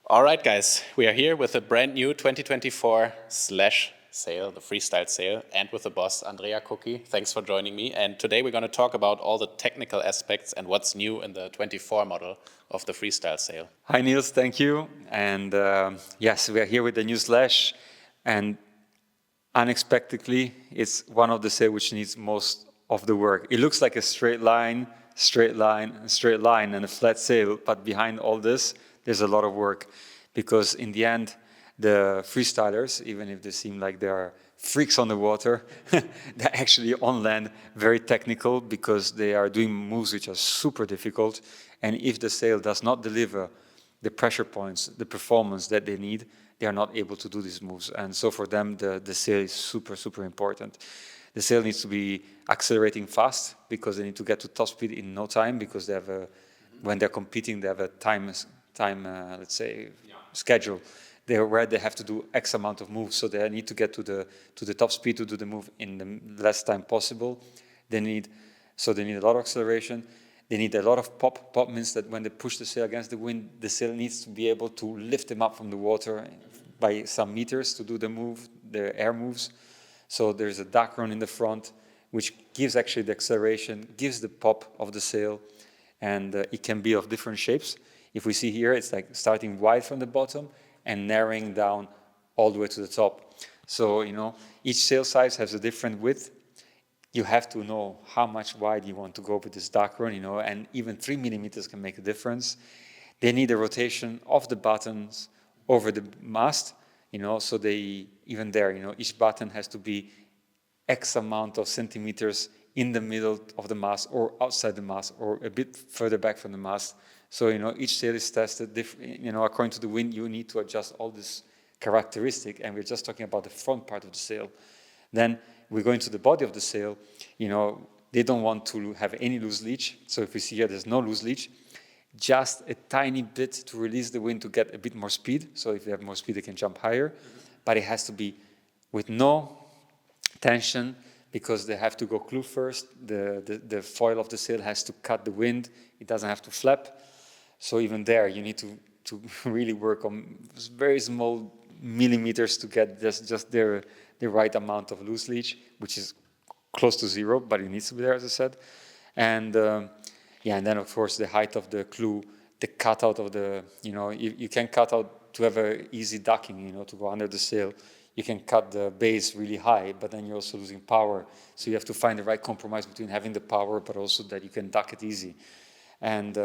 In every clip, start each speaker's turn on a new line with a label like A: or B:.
A: All right, guys, we are here with a brand new 2024 slash sale, the Freestyle sale, and with the boss, Andrea Cucchi. Thanks for joining me. And today we're going to talk about all the technical aspects and what's new in the 24 model of the Freestyle sale.
B: Hi, Nils. Thank you. And yes, we are here with the new slash. And unexpectedly, it's one of the sale which needs most of the work. It looks like a straight line, and a flat sail. But behind all this, there's a lot of work. Because in the end, the freestylers, even if they seem like they are freaks on the water, they're actually on land very technical because they are doing moves which are super difficult. And if the sail does not deliver the pressure points, the performance that they need, they are not able to do these moves. And so for them, the sail is super important. The sail needs to be accelerating fast because they need to get to top speed in no time because they have when they're competing, they have a time schedule where they have to do X amount of moves. So they need to get to the top speed to do the move in the less time possible. They need a lot of acceleration. They need a lot of pop. Pop means that when they push the sail against the wind, the sail needs to be able to lift them up from the water by some meters to do the move, the air moves. So there's a duck run in the front, which gives actually the acceleration, gives the pop of the sail, and it can be of different shapes. If we see here, it's like starting wide from the bottom and narrowing down all the way to the top. So, each sail size has a different width. You have to know how much wide you want to go with this duck run, and even 3 millimeters can make a difference. They need a rotation of the buttons over the mast, so even there, each button has to be X amount of centimeters in the middle of the mast or outside the mast or a bit further back from the mast. So, each sail is tested, according to the wind, you need to adjust all this characteristic, and we're just talking about the front part of the sail. Then we go into the body of the sail, they don't want to have any loose leech. So if we see here, there's no loose leech, just a tiny bit to release the wind to get a bit more speed. So if they have more speed, they can jump higher, but it has to be with no tension, because they have to go clue first. The foil of the sail has to cut the wind. It doesn't have to flap. So even there, you need to really work on very small millimeters to get just the right amount of loose leech, which is close to zero, but it needs to be there, as I said. And and then of course the height of the clue, the cutout of the, you can cut out to have a easy ducking, to go under the sail. You can cut the base really high, but then you're also losing power. So you have to find the right compromise between having the power, but also that you can duck it easy. And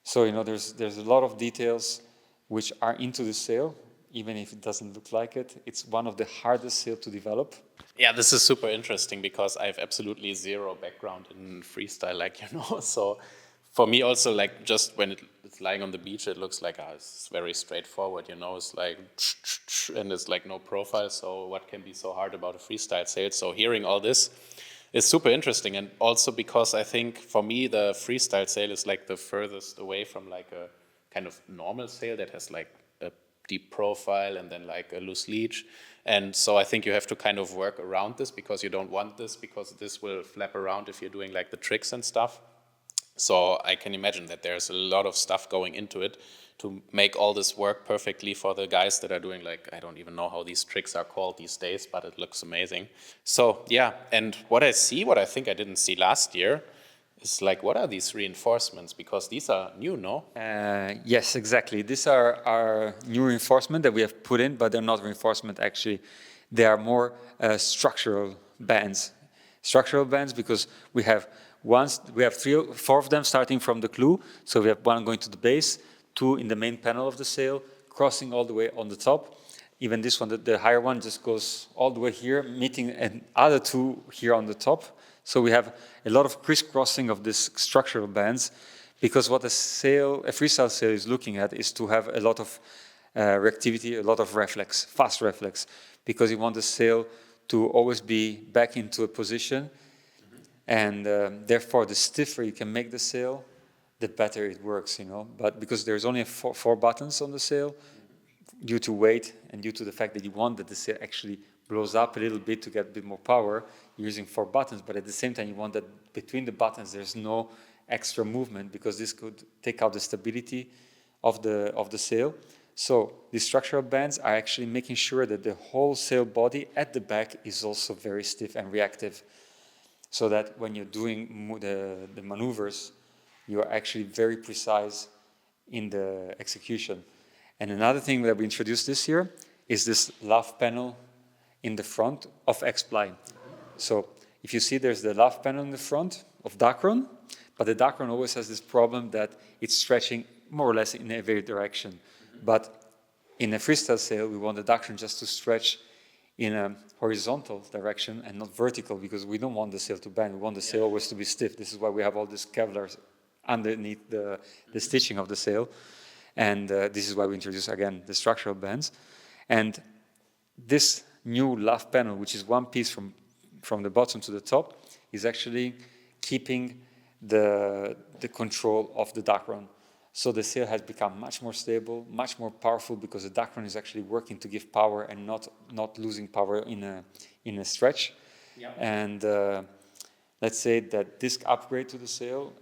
B: so, there's a lot of details which are into the sail, even if it doesn't look like it. It's one of the hardest sail to develop.
A: Yeah, this is super interesting because I have absolutely zero background in freestyle, so for me also, just when it's lying on the beach, it looks like it's very straightforward, it's like, and it's like no profile, so what can be so hard about a freestyle sail? So hearing all this is super interesting, and also because I think for me the freestyle sail is like the furthest away from like a kind of normal sail that has like a deep profile and then like a loose leech. And so I think you have to kind of work around this because you don't want this, because this will flap around if you're doing like the tricks and stuff. So I can imagine that there's a lot of stuff going into it to make all this work perfectly for the guys that are doing, I don't even know how these tricks are called these days, but it looks amazing. So yeah, and what I think I didn't see last year is what are these reinforcements? Because these are new, no?
B: Yes, exactly. These are our new reinforcement that we have put in, but they're not reinforcement actually. They are more structural bands. Structural bands because we have 4 of them starting from the clue. So we have 1 going to the base, 2 in the main panel of the sail, crossing all the way on the top. Even this one, the higher one, just goes all the way here, meeting other 2 here on the top. So we have a lot of crisscrossing of these structural bands, because what a freestyle sail is looking at is to have a lot of reactivity, a lot of reflex, fast reflex, because you want the sail to always be back into a position. And therefore, the stiffer you can make the sail, the better it works, But because there's only 4 buttons on the sail, due to weight and due to the fact that you want that the sail actually blows up a little bit to get a bit more power, you're using 4 buttons. But at the same time, you want that between the buttons, there's no extra movement, because this could take out the stability of the sail. So the structural bands are actually making sure that the whole sail body at the back is also very stiff and reactive, so that when you're doing the maneuvers, you are actually very precise in the execution. And another thing that we introduced this year is this lav panel in the front of X-Ply. So if you see, there's the lav panel in the front of Dacron, but the Dacron always has this problem that it's stretching more or less in every direction. But in a freestyle sail, we want the Dacron just to stretch in a horizontal direction and not vertical, because we don't want the sail to bend. We want the sail always to be stiff. This is why we have all these Kevlars underneath the stitching of the sail. And this is why we introduce, again, the structural bands. And this new lav panel, which is one piece from the bottom to the top, is actually keeping the control of the Dacron. So the sail has become much more stable, much more powerful, because the Dacron is actually working to give power and not losing power in a stretch. Yeah. And let's say that this upgrade to the sail,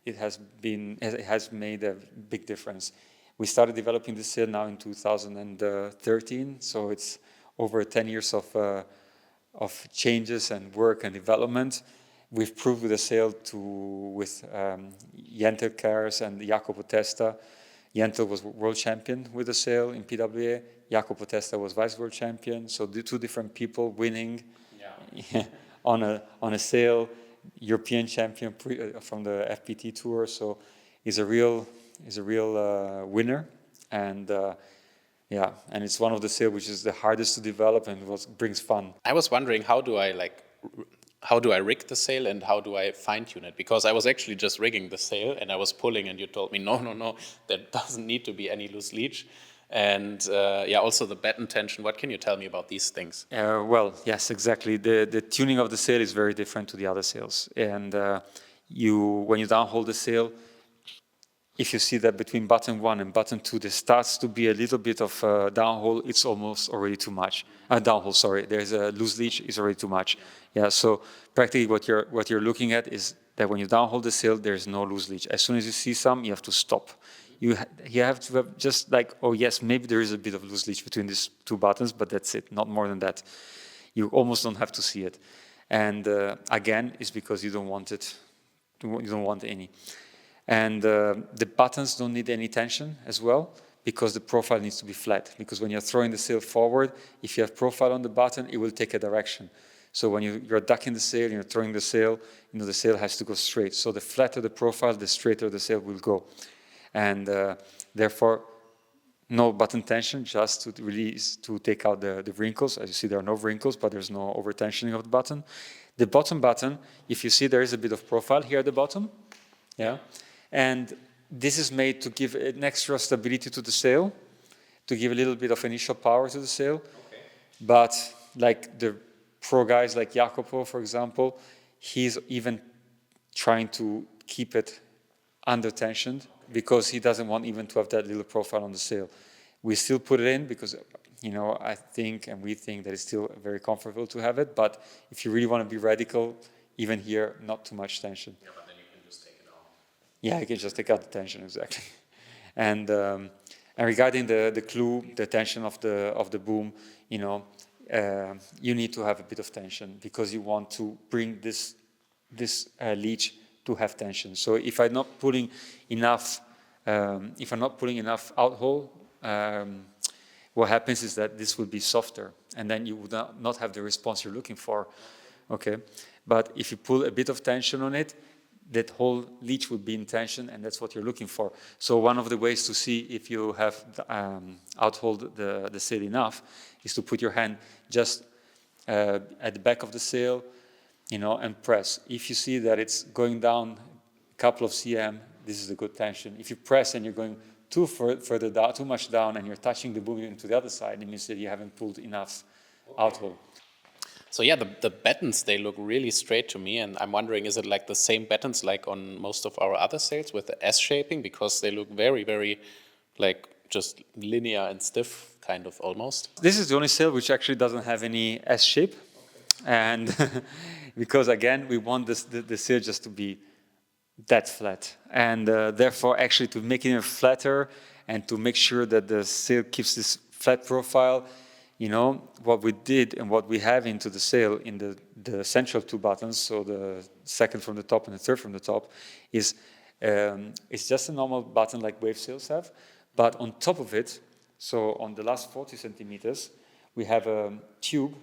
B: it has made a big difference. We started developing the sail now in 2013, so it's over 10 years of changes and work and development. We've proved with the sail with Jentel Cars and Jacopo Testa. Jentel was world champion with the sail in PWA. Jacopo Testa was vice world champion. So the two different people winning on a sail, European champion from the FPT tour. So he's a real winner, and and it's one of the sail which is the hardest to develop and what brings fun.
A: I was wondering, how do I rig the sail and how do I fine tune it? Because I was actually just rigging the sail and I was pulling, and you told me no, there doesn't need to be any loose leech. And also the batten tension. What can you tell me about these things?
B: Well, yes, exactly. The tuning of the sail is very different to the other sails. And when you downhole the sail, if you see that between button 1 and button 2, there starts to be a little bit of downhole, it's almost already too much. Downhole, sorry. There's a loose leech, it's already too much. Yeah, so practically what you're looking at is that when you downhole the sail, there's no loose leech. As soon as you see some, you have to stop. You have to have just like, oh yes, maybe there is a bit of loose leech between these two buttons, but that's it, not more than that. You almost don't have to see it. And again, it's because you don't want it. You don't want any. And the buttons don't need any tension as well, because the profile needs to be flat. Because when you're throwing the sail forward, if you have profile on the button, it will take a direction. So when you're ducking the sail, you're throwing the sail, the sail has to go straight. So the flatter the profile, the straighter the sail will go. And therefore, no button tension, just to release, to take out the wrinkles. As you see, there are no wrinkles, but there's no over-tensioning of the button. The bottom button, if you see, there is a bit of profile here at the bottom. Yeah. And this is made to give an extra stability to the sail, to give a little bit of initial power to the sail. Okay. But like the pro guys like Jacopo, for example, he's even trying to keep it under tensioned, because he doesn't want even to have that little profile on the sail. We still put it in because, I think and we think that it's still very comfortable to have it. But if you really want to be radical, even here, not too much tension.
A: Yeah, but then you can just take it out.
B: Yeah, you can just take out the tension, exactly. And regarding the clue, the tension of the boom, you need to have a bit of tension, because you want to bring this leech to have tension. So if I'm not pulling enough, outhole, what happens is that this will be softer, and then you would not have the response you're looking for. Okay, but if you pull a bit of tension on it, that whole leech would be in tension, and that's what you're looking for. So one of the ways to see if you have outholed the sail enough is to put your hand just at the back of the sail, and press. If you see that it's going down a couple of cm, this is a good tension. If you press and you're going further down, too much down, and you're touching the boom into the other side, it means that you haven't pulled enough outhole.
A: So yeah, the battens, they look really straight to me, and I'm wondering, is it like the same battens like on most of our other sails with the S shaping? Because they look very, very like just linear and stiff, kind of almost.
B: This is the only sail which actually doesn't have any S shape. Okay. And because again, we want the sail just to be that flat, and therefore actually to make it even flatter and to make sure that the sail keeps this flat profile, you know, what we did and what we have into the sail in the central two buttons, so the second from the top and the third from the top, is it's just a normal button like wave sails have, but on top of it, so on the last 40 centimeters, we have a tube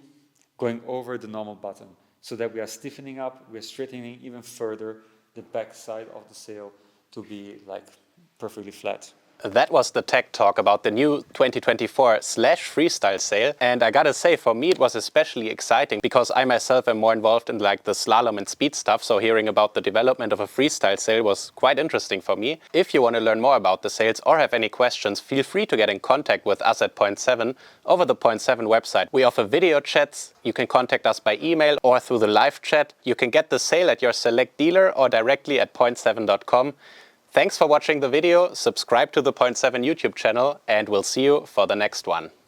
B: going over the normal button, so that we are stiffening up, we're straightening even further the back side of the sail to be like perfectly flat.
A: That was the tech talk about the new 2024/Freestyle sail. And I gotta say, for me, it was especially exciting because I myself am more involved in like the slalom and speed stuff. So hearing about the development of a freestyle sail was quite interesting for me. If you want to learn more about the sails or have any questions, feel free to get in contact with us at Point 7 over the Point 7 website. We offer video chats. You can contact us by email or through the live chat. You can get the sail at your select dealer or directly at point7.com. Thanks for watching the video, subscribe to the Point 7 YouTube channel, and we'll see you for the next one.